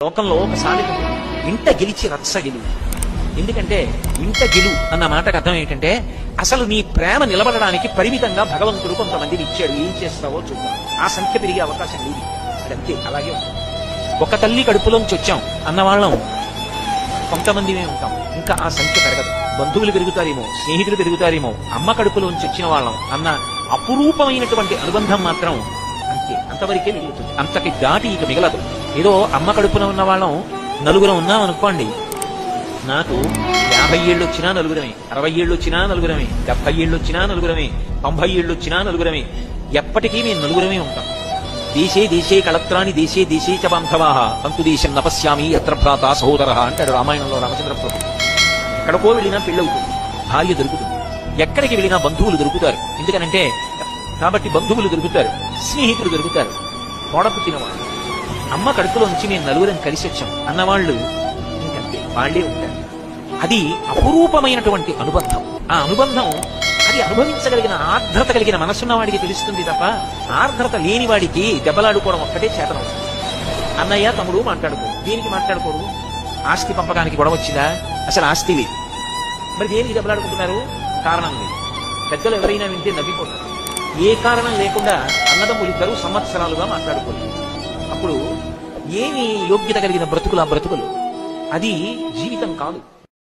లోకంలో ఒక సామెత ఉంది. ఇంట గెలిచి రచ్చ గెలువు. ఎందుకంటే ఇంట గెలు అన్న మాటకు అర్థం ఏంటంటే అసలు నీ ప్రేమ నిలబడడానికి పరిమితంగా భగవంతుడు కొంతమందిని ఇచ్చాడు. ఏం చేస్తావో చూద్దాం. ఆ సంఖ్య పెరిగే అవకాశం లేదు. అదంతే, అలాగే ఉంటుంది. ఒక తల్లి కడుపులోంచి వచ్చాం అన్నవాళ్ళం కొంతమందిమే ఉంటాం. ఇంకా ఆ సంఖ్య పెరగదు. బంధువులు పెరుగుతారేమో, స్నేహితులు పెరుగుతారేమో, అమ్మ కడుపులోంచి వచ్చిన వాళ్ళం అన్న అపురూపమైనటువంటి అనుబంధం మాత్రం అంతే, అంతవరకే మిగులుతుంది. అంతకి దాటి ఇక మిగలదు. ఏదో అమ్మ కడుపున ఉన్న వాళ్ళం నలుగురం ఉన్నాం అనుకోండి, నాకు 50 ఏళ్ళు వచ్చినా నలుగురమే, 60 ఏళ్ళు వచ్చినా నలుగురమే, 70 ఏళ్ళు వచ్చినా నలుగురమే, 90 ఏళ్ళు వచ్చినా నలుగురమే. ఎప్పటికీ మేము నలుగురమే ఉంటాం. దేశే దేశే కళత్రాని దేశే దేశే చ బాంధవాః అంతు దేశం నపశ్యామి యత్ర భ్రాత సహోదరః అంటాడు రామాయణంలో రామచంద్ర ప్రభు. ఎక్కడికో వెళ్ళినా పెళ్ళవుతుంది, భార్య దొరుకుతుంది. ఎక్కడికి వెళ్ళినా బంధువులు దొరుకుతారు. ఎందుకనంటే కాబట్టి బంధువులు దొరుకుతారు, స్నేహితులు దొరుకుతారు, తోడపుట్టినవాళ్ళు. అమ్మ కడుపులో నుంచి మేము నలుగురం కలిసి వచ్చాం అన్నవాళ్ళు ఇంకంతే, వాళ్లే ఉంటారు. అది అపురూపమైనటువంటి అనుబంధం. ఆ అనుబంధం అది అనుభవించగలిగిన ఆర్ద్రత కలిగిన మనసున్న వాడికి తెలుస్తుంది తప్ప ఆర్ద్రత లేని వాడికి దెబ్బలాడుకోవడం ఒక్కటే చేతనం. అన్నయ్య తమ్ముడు మాట్లాడుకోరు. దేనికి మాట్లాడుకోరు? ఆస్తి పంపకానికి గొడవ వచ్చిందా? అసలు ఆస్తి లేదు. మరి దేనికి దెబ్బలాడుకుంటున్నారు? కారణం లేదు. పెద్దలు ఎవరైనా వింటే నవ్విపోతారు. ఏ కారణం లేకుండా అన్నదమ్ములు ఇద్దరు సంవత్సరాలుగా మాట్లాడుకోలేదు. అప్పుడు ఏమి యోగ్యత కలిగిన బ్రతుకులు ఆ బ్రతుకులు? అది జీవితం కాదు.